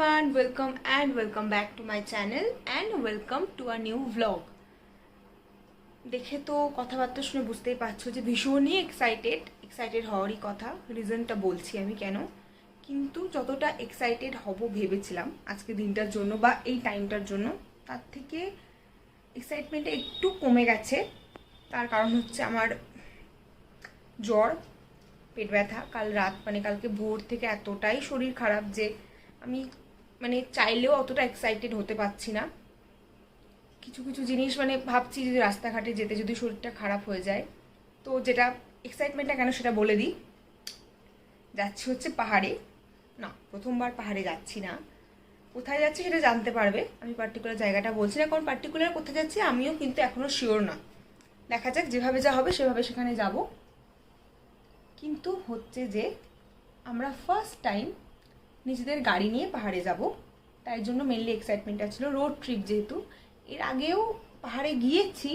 everyone, welcome back to my channel and welcome to a new vlog. দেখে তো কথাবার্তা শুনে বুঝতেই পারছো যে ভীষণই এক্সাইটেড হওয়ারই কথা। রিজনটা বলছি আমি কেন, কিন্তু যতটা এক্সাইটেড হব ভেবেছিলাম আজকে দিনটার জন্য বা এই টাইমটার জন্য, তার থেকে এক্সাইটমেন্টটা একটু কমে গেছে। তার কারণ হচ্ছে আমার জ্বর, পেট ব্যথা, কালকে ভোর থেকে এতটাই শরীর খারাপ যে আমি চাইলেও অতটা এক্সাইটেড হতে পারছি না। কিছু কিছু জিনিস ভাবছি যে রাস্তাঘাটে যেতে যদি শরীরটা খারাপ হয়ে যায়, তো যেটা এক্সাইটমেন্টটা কেন সেটা বলে দিই। যাচ্ছি হচ্ছে পাহাড়ে, না প্রথমবার পাহাড়ে যাচ্ছি না। কোথায় যাচ্ছি সেটা জানতে পারবে, আমি পার্টিকুলার জায়গাটা বলছি না, কারণ পার্টিকুলার কোথায় যাচ্ছি আমিও কিন্তু এখনও শিওর না। দেখা যাক, যেভাবে যা হবে সেভাবে সেখানে যাব। কিন্তু হচ্ছে যে আমরা ফার্স্ট টাইম নিজেদের গাড়ি নিয়ে পাহাড়ে যাব, তাই জন্য মেনলি এক্সাইটমেন্টটা ছিল। রোড ট্রিপ যেহেতু, এর আগেও পাহাড়ে গিয়েছি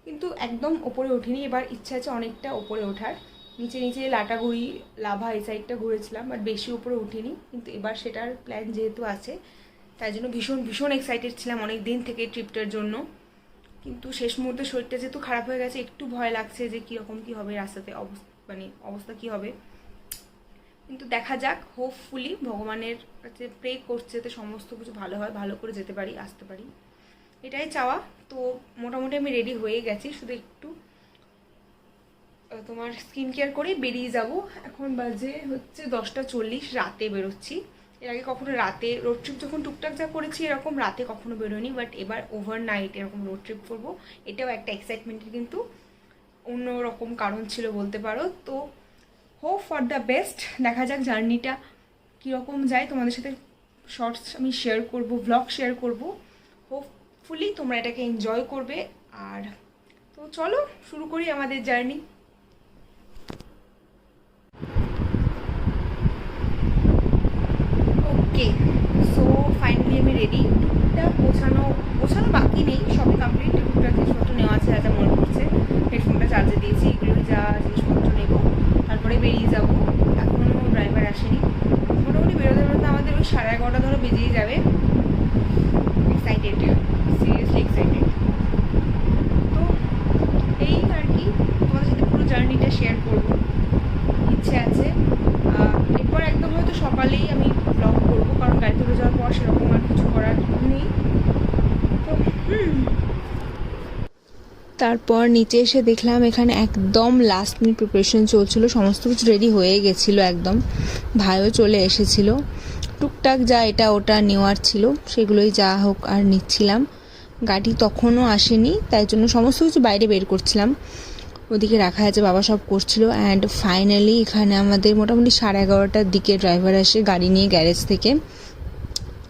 কিন্তু একদম ওপরে উঠিনি। এবার ইচ্ছা আছে অনেকটা ওপরে ওঠার। নিচে লাটাগুড়ি, লাভা এই সাইডটা ঘুরেছিলাম, বাট বেশি উপরে উঠিনি। কিন্তু এবার সেটার প্ল্যান যেহেতু আছে, তাই জন্য ভীষণ এক্সাইটেড ছিলাম অনেক দিন থেকে ট্রিপটার জন্য। কিন্তু শেষ মুহূর্তে শরীরটা যেহেতু খারাপ হয়ে গেছে, একটু ভয় লাগছে যে কীরকম কী হবে রাস্তাতে, অবস্থা কী হবে। কিন্তু দেখা যাক, হোপফুলি ভগবানের কাছে প্রে করছে যাতে সমস্ত কিছু ভালো হয়, ভালো করে যেতে পারি, আসতে পারি, এটাই চাওয়া। তো মোটামুটি আমি রেডি হয়ে গেছি, শুধু একটু তোমার স্কিন কেয়ার করে বেরিয়ে যাব। এখন বাজে হচ্ছে 10:40, রাতে বেরোচ্ছি। এর আগে কখনো রাতে রোড ট্রিপ যখন টুকটাক যা করেছি এরকম রাতে কখনো বেরোয়নি, বাট এবার ওভারনাইট এরকম রোড ট্রিপ করবো। এটাও একটা এক্সাইটমেন্টের কিন্তু অন্যরকম কারণ ছিল বলতে পারো। তো হোপ ফর দ্য বেস্ট, দেখা যাক জার্নিটা কীরকম যায়। তোমাদের সাথে শর্টস আমি শেয়ার করব, ভ্লগ শেয়ার করব। হোপফুলি তোমরা এটাকে এনজয় করবে। আর তো চলো শুরু করি আমাদের জার্নি। ওকে, সো ফাইনালি আমি রেডি। টুকটাক গোছানো বাকি নেই, সবই কমপ্লিট। টুকটাক জিনিসপত্র নেওয়া আছে, যা মনে পড়ছে। হেডফোনটা চার্জে দিয়েছি, এগুলোই যা জিনিসপত্র নেব, তারপরে বেরিয়ে যাব। এখনও ড্রাইভার আসেনি, মোটামুটি বেরোতে আমাদের ওই 11:30 ধরো বেজেই যাবে। Excited, seriously excited. তো এই আর কি, তোমাদের সাথে পুরো জার্নিটা শেয়ার করব ইচ্ছে আছে। এরপর একদম হয়তো সকালেই আমি ব্লগ করবো, কারণ গাড়ি তুলে যাওয়ার পর সেরকম আর কিছু করার নেই। তো তারপর নিচে এসে দেখলাম এখানে একদম লাস্ট মিনিট প্রিপারেশন চলছিল, সমস্ত কিছু রেডি হয়ে গেছিলো একদম। ভাইও চলে এসেছিল, টুকটাক যা এটা ওটা নেওয়ার ছিল সেগুলোই যা হোক আর নিচ্ছিলাম। গাড়ি তখনও আসেনি, তাই জন্য সমস্ত কিছু বাইরে বের করছিলাম। ওদিকে রাখা আছে, বাবা সব করছিল। অ্যান্ড ফাইনালি এখানে আমাদের মোটামুটি 11:30টার দিকে ড্রাইভার আসে গাড়ি নিয়ে গ্যারেজ থেকে।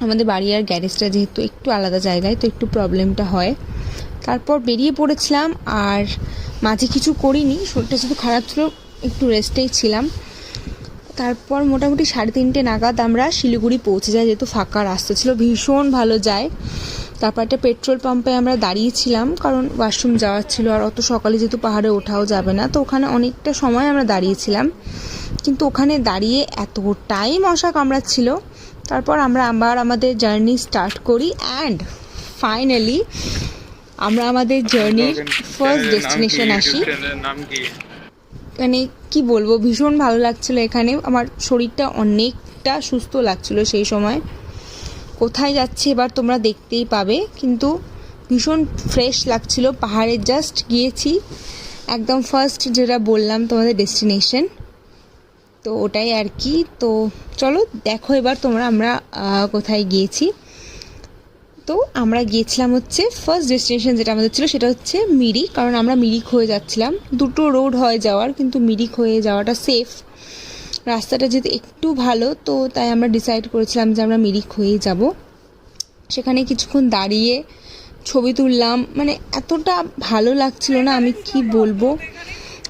আমাদের বাড়ি আর গ্যারেজটা যেহেতু একটু আলাদা জায়গায়, তো একটু প্রবলেমটা হয়। তারপর বেরিয়ে পড়েছিলাম, আর মাঝে কিছু করিনি, শরীরটা শুধু খারাপ ছিল, একটু রেস্টেই ছিলাম। তারপর মোটামুটি 3:30 নাগাদ আমরা শিলিগুড়ি পৌঁছে যাই, যেহেতু ফাঁকা রাস্তা ছিল, ভীষণ ভালো যায়। তারপর একটা পেট্রোল পাম্পে আমরা দাঁড়িয়েছিলাম, কারণ ওয়াশরুম যাওয়ার ছিল, আর অত সকালে যেহেতু পাহাড়ে ওঠাও যাবে না, তো ওখানে অনেকটা সময় আমরা দাঁড়িয়েছিলাম। কিন্তু ওখানে দাঁড়িয়ে এতটাই মশা কামড়াচ্ছিল। তারপর আমরা আবার আমাদের জার্নি স্টার্ট করি। অ্যান্ড ফাইনালি আমরা আমাদের জার্নির ফার্স্ট ডেস্টিনেশন আসি। কি বলবো, ভীষণ ভালো লাগছিল এখানে। আমার শরীরটা অনেকটা সুস্থ লাগছিল সেই সময়। কোথায় যাচ্ছি এবার তোমরা দেখতেই পাবে, কিন্তু ভীষণ ফ্রেশ লাগছিল। পাহাড়ে জাস্ট গিয়েছি, একদম ফার্স্ট যেটা বললাম তোমাদের ডেস্টিনেশন, তো ওটাই আর কি। তো চলো দেখো এবার তোমরা আমরা কোথায় গিয়েছি। তো আমরা গিয়েছিলাম হচ্ছে ফার্স্ট ডেস্টিনেশন যেটা আমাদের ছিল, সেটা হচ্ছে মিরিক। কারণ আমরা মিরিক হয়ে যাচ্ছিলাম, দুটো রোড হয়ে যাওয়ার, কিন্তু মিরিক হয়ে যাওয়াটা সেফ। রাস্তাটা যেহেতু একটু ভালো, তো তাই আমরা ডিসাইড করেছিলাম যে আমরা মিরিক হয়েই যাব। সেখানে কিছুক্ষণ দাঁড়িয়ে ছবি তুললাম, এতটা ভালো লাগছিল না, আমি কি বলবো।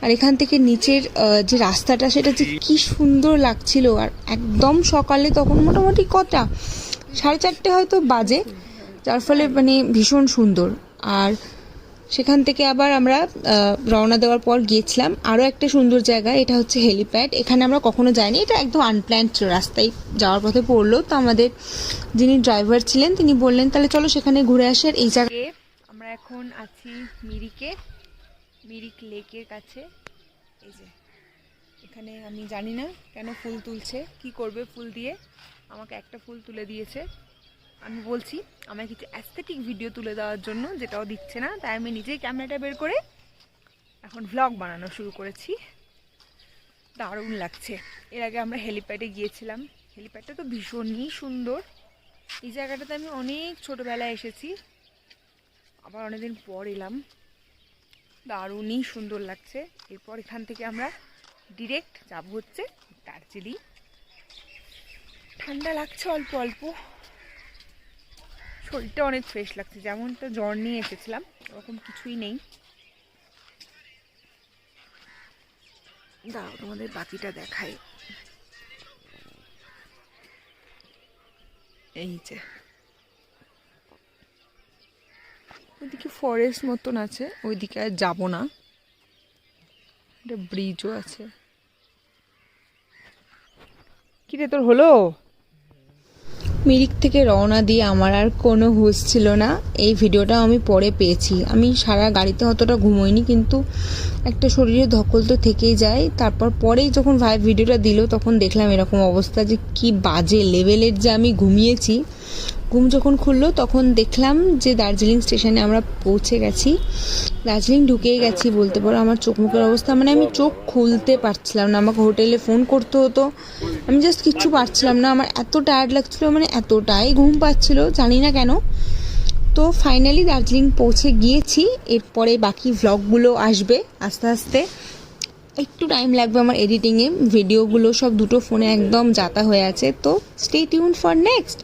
আর এখান থেকে নিচের যে রাস্তাটা, সেটা যে কি সুন্দর লাগছিল। আর একদম সকালে, তখন মোটামুটি 4:30 হয়তো বাজে, যার ফলে ভীষণ সুন্দর। আর সেখান থেকে আবার আমরা রওনা দেওয়ার পর গিয়েছিলাম আরও একটা সুন্দর জায়গা, এটা হচ্ছে হেলিপ্যাড। এখানে আমরা কখনো যাইনি, এটা একদম আনপ্ল্যান্ড ছিল, রাস্তায় যাওয়ার পথে পড়লো। তো আমাদের যিনি ড্রাইভার ছিলেন তিনি বললেন তাহলে চলো সেখানে ঘুরে আসি। আর এই জায়গায় আমরা এখন আছি মিরিক লেকের কাছে। এই যে এখানে আমি জানি না কেন ফুল তুলছে, কি করবে ফুল দিয়ে, আমাকে একটা ফুল তুলে দিয়েছে। আমি বলছি আমায় কিছু অ্যাস্থেটিক ভিডিও তুলে দেওয়ার জন্য, যেটাও দিচ্ছে না, তাই আমি নিজেই ক্যামেরাটা বের করে এখন ভ্লগ বানানো শুরু করেছি। দারুণ লাগছে। এর আগে আমরা হেলিপ্যাডে গিয়েছিলাম, হেলিপ্যাডটা তো ভীষণই সুন্দর। এই জায়গাটাতে আমি অনেক ছোটোবেলায় এসেছি, আবার অনেকদিন পর এলাম, দারুণই সুন্দর লাগছে। এরপর এখান থেকে আমরা ডিরেক্ট যাব হচ্ছে দার্জিলিং। ঠান্ডা লাগছে অল্প অল্প, শরীরটা অনেক ফ্রেশ লাগছে, যেমনটা জ্বর নিয়ে এসেছিলাম ওরকম কিছুই নেই। দাঁড়াও তোমাদের বাকিটা দেখাই। এই যে ওইদিকে ফরেস্ট মতন আছে, ওইদিকে আর যাবো না, একটা ব্রিজও আছে। কিরে তোর হলো? মিরিক থেকে রওনা দিয়ে আমার আর কোনো হুঁশ ছিল না। এই ভিডিওটা আমি পরে পেয়েছি, আমি সারা গাড়িতে অতটা ঘুমোইনি, কিন্তু একটা শরীরে ধকল তো থেকেই যায়। তারপর পরেই যখন ভাই ভিডিওটা দিল তখন দেখলাম এরকম অবস্থা, যে কি বাজে লেভেলের যে আমি ঘুমিয়েছি। ঘুম যখন খুললো তখন দেখলাম যে দার্জিলিং স্টেশনে আমরা পৌঁছে গেছি, দার্জিলিং ঢুকেই গেছি বলতে পারো। আমার চোখ মুখের অবস্থা, মানে আমি চোখ খুলতে পারছিলাম না, আমাকে হোটেলে ফোন করতে হতো, আমি জাস্ট কিচ্ছু পারছিলাম না। আমার এত টায়ার্ড লাগছিলো, মানে এতটাই ঘুম পাচ্ছিল জানি না কেন। তো ফাইনালি দার্জিলিং পৌঁছে গিয়েছি, এরপরে বাকি ভ্লগগুলো আসবে আস্তে আস্তে, একটু টাইম লাগবে আমার এডিটিংয়ে, ভিডিওগুলো সব দুটো ফোনে একদম যাতা হয়ে আছে। তো স্টে টিউন ফর নেক্সট।